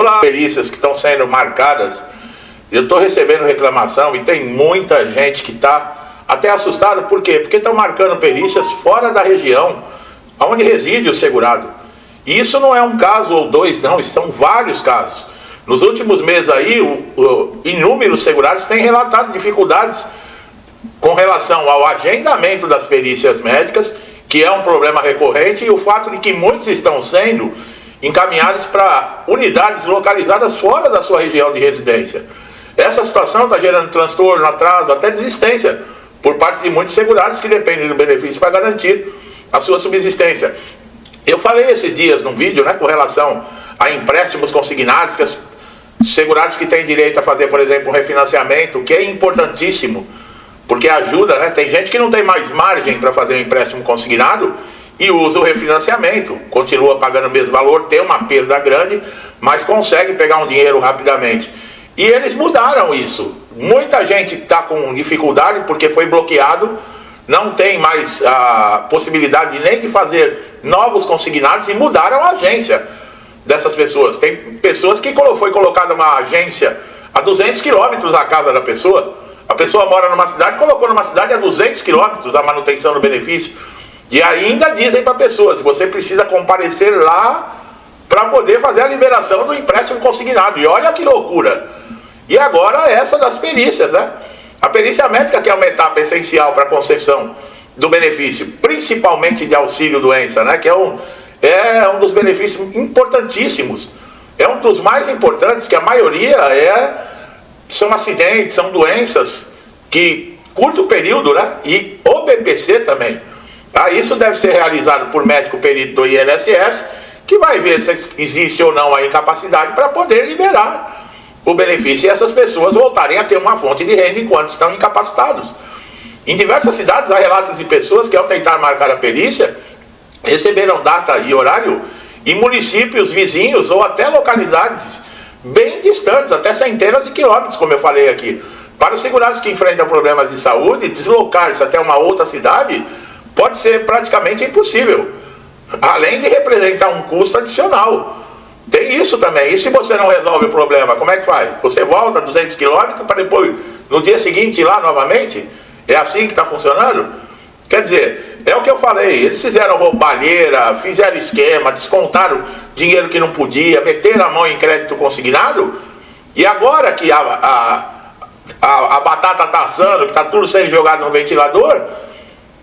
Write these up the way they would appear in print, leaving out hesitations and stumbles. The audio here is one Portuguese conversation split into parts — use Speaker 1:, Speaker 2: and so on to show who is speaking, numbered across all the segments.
Speaker 1: falar perícias que estão sendo marcadas. Eu estou recebendo reclamação e tem muita gente que está até assustado. Por quê? Porque estão marcando perícias fora da região onde reside o segurado. E isso não é um caso ou dois, não, são vários casos. Nos últimos meses aí, inúmeros segurados têm relatado dificuldades com relação ao agendamento das perícias médicas, que é um problema recorrente, e o fato de que muitos estão sendo encaminhados para unidades localizadas fora da sua região de residência. Essa situação está gerando transtorno, atraso, até desistência por parte de muitos segurados que dependem do benefício para garantir a sua subsistência. Eu falei esses dias num vídeo, com relação a empréstimos consignados, que os segurados que têm direito a fazer, por exemplo, um refinanciamento, que é importantíssimo, porque ajuda, Tem gente que não tem mais margem para fazer um empréstimo consignado e usa o refinanciamento, continua pagando o mesmo valor, tem uma perda grande, mas consegue pegar um dinheiro rapidamente. E eles mudaram isso. Muita gente está com dificuldade porque foi bloqueado, não tem mais a possibilidade nem de fazer novos consignados, e mudaram a agência dessas pessoas. Tem pessoas que foi colocada uma agência a 200 quilômetros da casa da pessoa. A pessoa mora numa cidade, colocou numa cidade a 200 quilômetros a manutenção do benefício. E ainda dizem para pessoas, você precisa comparecer lá para poder fazer a liberação do empréstimo consignado. E olha que loucura. E agora essa das perícias, A perícia médica, que é uma etapa essencial para a concessão do benefício, principalmente de auxílio-doença, que é um dos benefícios importantíssimos. É um dos mais importantes, que a maioria são acidentes, são doenças que curto período, E o BPC também. Isso deve ser realizado por médico perito do INSS, que vai ver se existe ou não a incapacidade para poder liberar o benefício e essas pessoas voltarem a ter uma fonte de renda enquanto estão incapacitados. Em diversas cidades há relatos de pessoas que, ao tentar marcar a perícia, receberam data e horário em municípios vizinhos ou até localidades bem distantes, até centenas de quilômetros, como eu falei aqui. Para os segurados que enfrentam problemas de saúde, deslocar-se até uma outra cidade pode ser praticamente impossível, além de representar um custo adicional. Tem isso também. E se você não resolve o problema, como é que faz? Você volta 200 quilômetros para depois, no dia seguinte, ir lá novamente? É assim que está funcionando? Quer dizer, é o que eu falei. Eles fizeram roubalheira, fizeram esquema, descontaram dinheiro que não podia, meteram a mão em crédito consignado. E agora que a batata está assando, que está tudo sendo jogado no ventilador,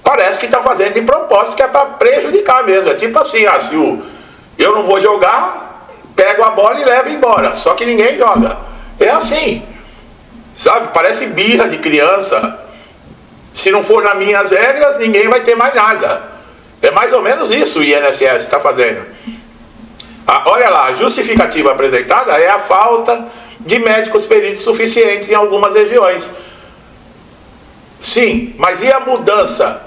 Speaker 1: parece que está fazendo de propósito, que é para prejudicar mesmo. É tipo assim, se eu não vou jogar, pego a bola e levo embora, só que ninguém joga. É assim, sabe? Parece birra de criança. Se não for nas minhas regras, ninguém vai ter mais nada. É mais ou menos isso o INSS está fazendo. Olha lá, a justificativa apresentada é a falta de médicos peritos suficientes em algumas regiões. Sim, mas e a mudança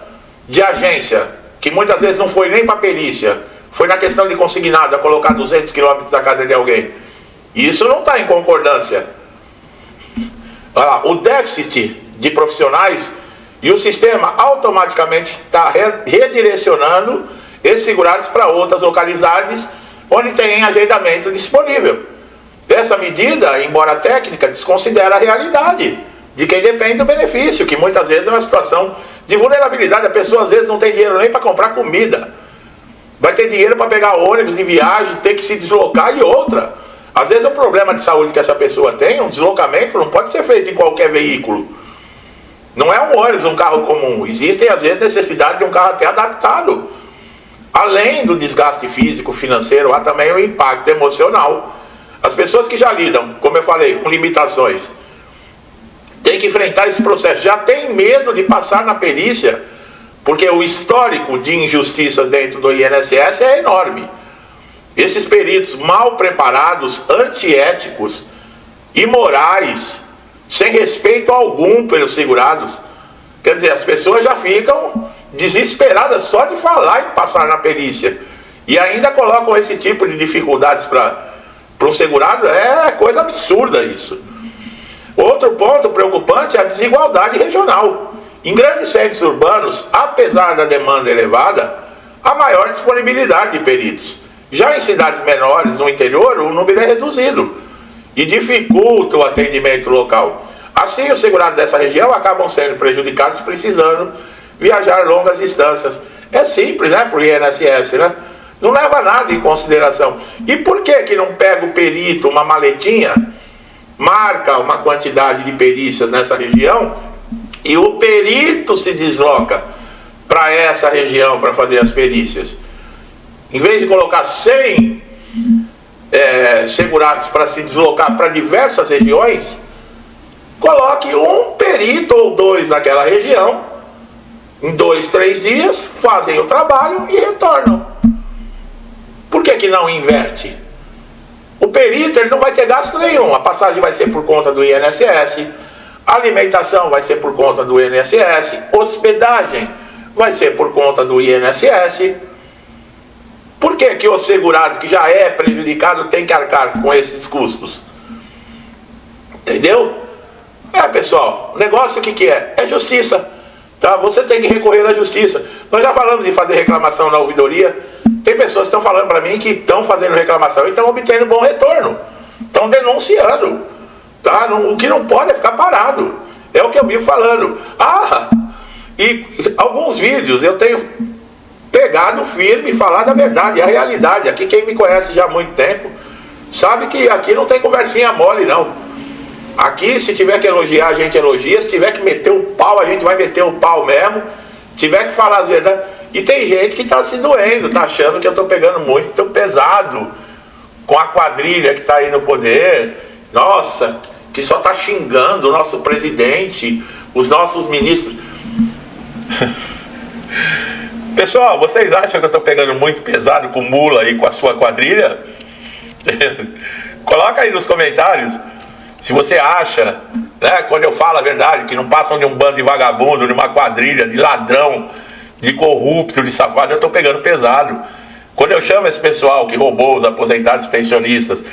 Speaker 1: de agência, que muitas vezes não foi nem para perícia, foi na questão de consignado, a colocar 200 quilômetros da casa de alguém? Isso não está em concordância. Olha lá, o déficit de profissionais e o sistema automaticamente está redirecionando esses segurados para outras localidades onde tem agendamento disponível. Essa medida, embora técnica, desconsidera a realidade de quem depende do benefício, que muitas vezes é uma situação de vulnerabilidade. A pessoa às vezes não tem dinheiro nem para comprar comida. Vai ter dinheiro para pegar ônibus de viagem, ter que se deslocar, e outra. Às vezes o problema de saúde que essa pessoa tem, um deslocamento, não pode ser feito em qualquer veículo. Não é um ônibus, um carro comum. Existem às vezes necessidade de um carro até adaptado. Além do desgaste físico, financeiro, há também o impacto emocional. As pessoas que já lidam, como eu falei, com limitações, têm que enfrentar esse processo. Já tem medo de passar na perícia, porque o histórico de injustiças dentro do INSS é enorme. Esses peritos mal preparados, antiéticos, imorais, sem respeito algum pelos segurados. Quer dizer, as pessoas já ficam desesperadas só de falar em passar na perícia. E ainda colocam esse tipo de dificuldades para o segurado. É coisa absurda isso. Outro ponto preocupante é a desigualdade regional. Em grandes centros urbanos, apesar da demanda elevada, há maior disponibilidade de peritos. Já em cidades menores, no interior, o número é reduzido e dificulta o atendimento local. Assim, os segurados dessa região acabam sendo prejudicados, precisando viajar longas distâncias. É simples, né, para o INSS, né? Não leva nada em consideração. E por que não pega o perito, uma maletinha, marca uma quantidade de perícias nessa região e o perito se desloca para essa região para fazer as perícias? Em vez de colocar 100 segurados para se deslocar para diversas regiões, coloque um perito ou dois naquela região, em 2, 3 dias, fazem o trabalho e retornam. Por que não inverte? O perito ele não vai ter gasto nenhum, a passagem vai ser por conta do INSS, a alimentação vai ser por conta do INSS, hospedagem vai ser por conta do INSS. Por que o segurado que já é prejudicado tem que arcar com esses custos? Entendeu? Pessoal, o negócio o que é? É justiça. Tá? Você tem que recorrer à justiça. Nós já falamos de fazer reclamação na ouvidoria. Tem pessoas que estão falando para mim que estão fazendo reclamação e estão obtendo bom retorno. Estão denunciando. Tá? O que não pode é ficar parado. É o que eu vivo falando. E alguns vídeos eu tenho pegado firme e falar da verdade, a realidade. Aqui quem me conhece já há muito tempo sabe que aqui não tem conversinha mole não. Aqui se tiver que elogiar a gente elogia, se tiver que meter o pau a gente vai meter o pau mesmo, se tiver que falar as verdades. E tem gente que está se doendo, está achando que eu estou pegando muito pesado com a quadrilha que está aí no poder, nossa, que só está xingando o nosso presidente, os nossos ministros. Pessoal, vocês acham que eu estou pegando muito pesado com mula e com a sua quadrilha? Coloca aí nos comentários se você acha, né, quando eu falo a verdade, que não passam de um bando de vagabundo, de uma quadrilha, de ladrão, de corrupto, de safado, eu estou pegando pesado. Quando eu chamo esse pessoal que roubou os aposentados pensionistas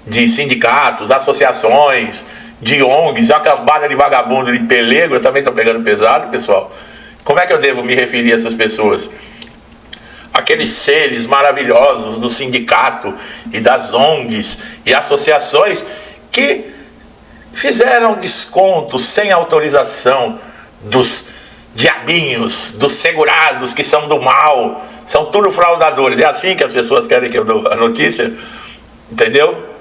Speaker 1: de sindicatos, associações, de ONGs, a cambada de vagabundo, de pelego, eu também estou pegando pesado, pessoal. Como é que eu devo me referir a essas pessoas? Aqueles seres maravilhosos do sindicato e das ONGs e associações que fizeram descontos sem autorização dos diabinhos, dos segurados que são do mal, são tudo fraudadores. É assim que as pessoas querem que eu dou a notícia? Entendeu?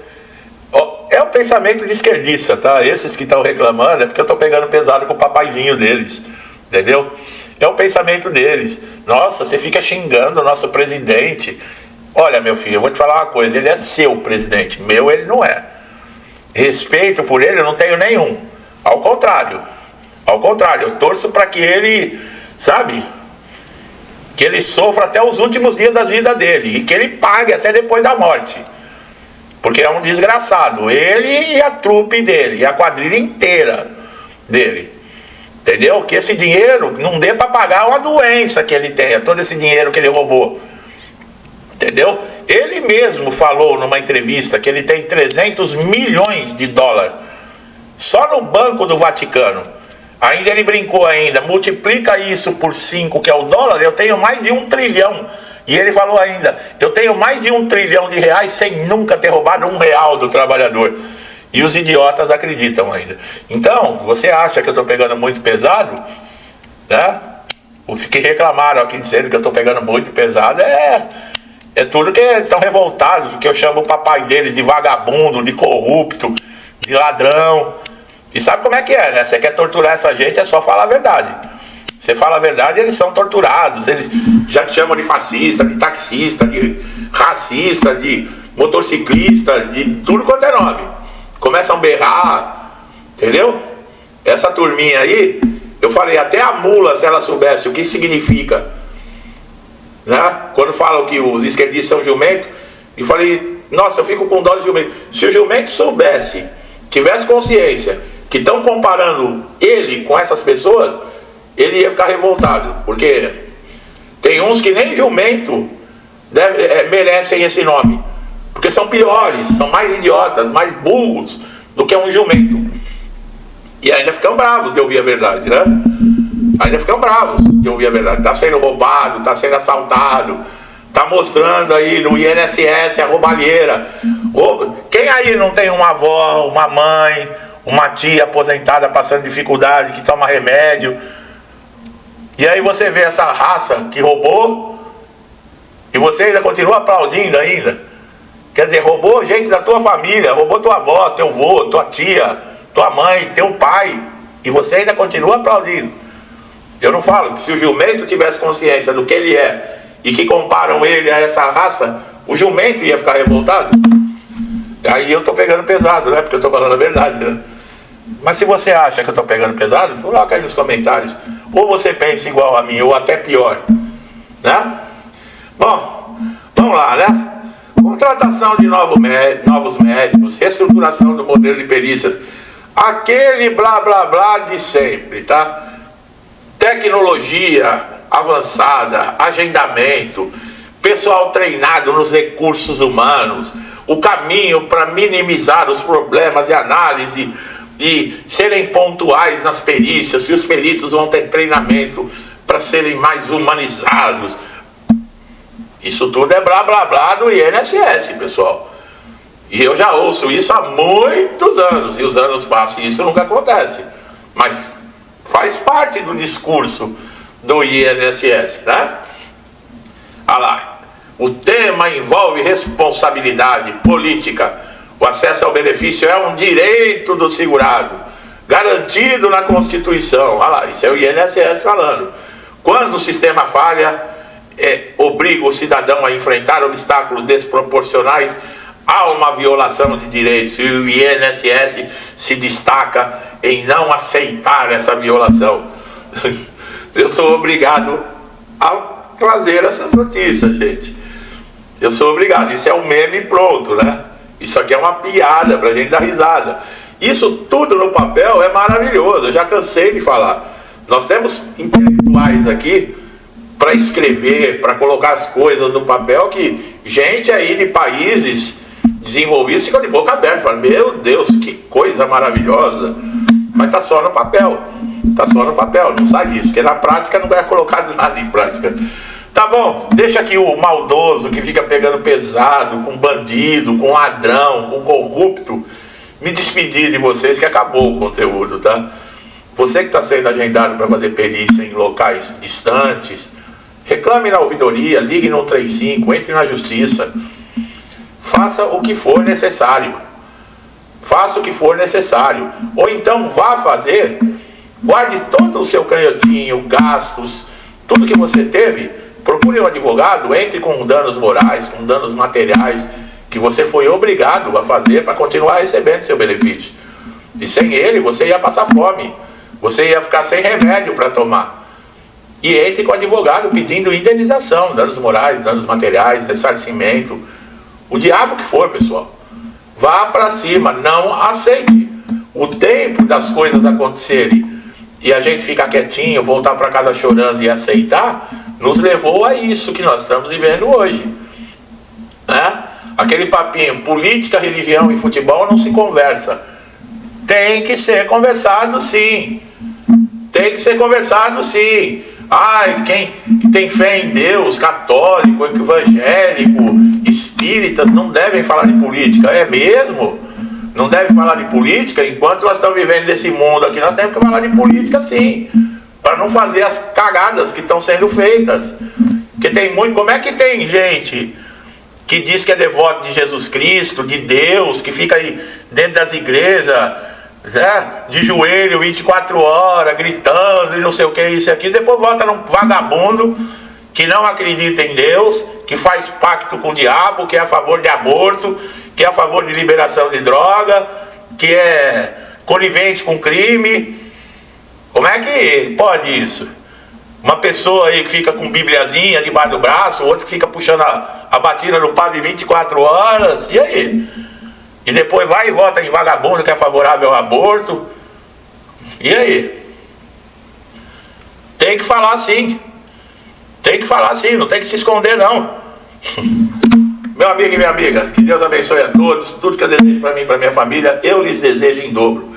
Speaker 1: É o pensamento de esquerdista, tá? Esses que estão reclamando é porque eu estou pegando pesado com o papaizinho deles. Entendeu? É o pensamento deles. Nossa, você fica xingando o nosso presidente. Olha, meu filho, eu vou te falar uma coisa. Ele é seu presidente, meu ele não é. Respeito por ele eu não tenho nenhum. Ao contrário, eu torço para que ele, sabe, que ele sofra até os últimos dias da vida dele e que ele pague até depois da morte. Porque é um desgraçado. Ele e a trupe dele, e a quadrilha inteira dele. Entendeu? Que esse dinheiro não dê para pagar uma doença que ele tenha, todo esse dinheiro que ele roubou. Entendeu? Ele mesmo falou numa entrevista que ele tem 300 milhões de dólares só no Banco do Vaticano. Ainda ele brincou ainda, multiplica isso por 5, que é o dólar, eu tenho mais de 1 trilhão. E ele falou ainda, eu tenho mais de 1 trilhão de reais sem nunca ter roubado R$1 do trabalhador. E os idiotas acreditam ainda. Então, você acha que eu estou pegando muito pesado? Né? Os que reclamaram aqui dizendo que eu estou pegando muito pesado é tudo que estão revoltados, que eu chamo o papai deles de vagabundo, de corrupto, de ladrão. E sabe como é que é, né? Você quer torturar essa gente, é só falar a verdade. Você fala a verdade, eles são torturados. Eles já te chamam de fascista, de taxista, de racista, de motociclista, de tudo quanto é nome. Começam a berrar, entendeu? Essa turminha aí, eu falei, até a mula, se ela soubesse o que significa, né? Quando falam que os esquerdistas são jumento, eu falei, nossa, eu fico com dó de jumento. Se o jumento soubesse, tivesse consciência que estão comparando ele com essas pessoas, ele ia ficar revoltado, porque tem uns que nem jumento merecem esse nome. Porque são piores, são mais idiotas, mais burros do que um jumento. E ainda ficam bravos de ouvir a verdade, né? Ainda ficam bravos de ouvir a verdade. Está sendo roubado, está sendo assaltado, Tá mostrando aí no INSS a roubalheira. Quem aí não tem uma avó, uma mãe, uma tia aposentada passando dificuldade, que toma remédio? E aí você vê essa raça que roubou e você ainda continua aplaudindo ainda. Quer dizer, roubou gente da tua família, roubou tua avó, teu avô, tua tia, tua mãe, teu pai, e você ainda continua aplaudindo. Eu não falo que se o jumento tivesse consciência do que ele é e que comparam ele a essa raça, o jumento ia ficar revoltado. Aí eu tô pegando pesado, né? Porque eu tô falando a verdade, né? Mas se você acha que eu tô pegando pesado, coloca aí nos comentários. Ou você pensa igual a mim, ou até pior, né? Bom, vamos lá, né? Contratação de novos médicos, reestruturação do modelo de perícias, aquele blá blá blá de sempre, tá? Tecnologia avançada, agendamento, pessoal treinado nos recursos humanos, o caminho para minimizar os problemas de análise e serem pontuais nas perícias, e os peritos vão ter treinamento para serem mais humanizados. Isso tudo é blá blá blá do INSS, pessoal. E eu já ouço isso há muitos anos, e os anos passam e isso nunca acontece. Mas faz parte do discurso do INSS, né? Olha lá, o tema envolve responsabilidade política. O acesso ao benefício é um direito do segurado, garantido na Constituição. Olha lá, isso é o INSS falando. Quando o sistema falha, obriga o cidadão a enfrentar obstáculos desproporcionais a uma violação de direitos. E o INSS se destaca em não aceitar essa violação. Eu sou obrigado a trazer essas notícias, gente. Eu sou obrigado. Isso é um meme pronto, né? Isso aqui é uma piada pra gente dar risada. Isso tudo no papel é maravilhoso. Eu já cansei de falar. Nós temos intelectuais aqui para escrever, para colocar as coisas no papel, que gente aí de países desenvolvidos fica de boca aberta, fala, meu Deus, que coisa maravilhosa. Mas tá só no papel, tá só no papel, não sai disso, porque na prática não é colocado nada em prática. Tá bom, deixa aqui o maldoso que fica pegando pesado, com bandido, com ladrão, com corrupto, me despedir de vocês que acabou o conteúdo, tá? Você que está sendo agendado para fazer perícia em locais distantes, reclame na ouvidoria, ligue no 135, entre na justiça. Faça o que for necessário. Faça o que for necessário. Ou então vá fazer, guarde todo o seu canhotinho, gastos, tudo que você teve, procure um advogado, entre com danos morais, com danos materiais, que você foi obrigado a fazer para continuar recebendo seu benefício. E sem ele, você ia passar fome. Você ia ficar sem remédio para tomar. E entre com o advogado pedindo indenização, danos morais, danos materiais, ressarcimento, o diabo que for, pessoal. Vá para cima, não aceite. O tempo das coisas acontecerem e a gente ficar quietinho, voltar para casa chorando e aceitar, nos levou a isso que nós estamos vivendo hoje, né? Aquele papinho, política, religião e futebol não se conversa. Tem que ser conversado sim. Tem que ser conversado sim. Ai, quem tem fé em Deus, católico, evangélico, espíritas, não devem falar de política. É mesmo? Não deve falar de política? Enquanto nós estamos vivendo nesse mundo aqui, nós temos que falar de política sim, para não fazer as cagadas que estão sendo feitas. Porque tem muito. Como é que tem gente que diz que é devoto de Jesus Cristo, de Deus, que fica aí dentro das igrejas, de joelho 24 horas, gritando e não sei o que, isso e aquilo, depois volta num vagabundo que não acredita em Deus, que faz pacto com o diabo, que é a favor de aborto, que é a favor de liberação de droga, que é conivente com crime. Como é que pode isso? Uma pessoa aí que fica com bibliazinha debaixo do braço, outro que fica puxando a batina no padre 24 horas, e aí? E depois vai e vota em vagabundo que é favorável ao aborto. E aí? Tem que falar sim. Tem que falar sim, não tem que se esconder não. Meu amigo e minha amiga, que Deus abençoe a todos. Tudo que eu desejo para mim e para minha família, eu lhes desejo em dobro.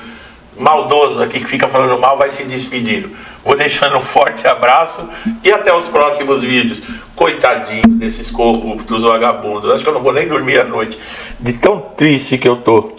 Speaker 1: Maldoso aqui que fica falando mal vai se despedindo. Vou deixando um forte abraço e até os próximos vídeos. Coitadinho desses corruptos vagabundos. Acho que eu não vou nem dormir à noite, de tão triste que eu tô.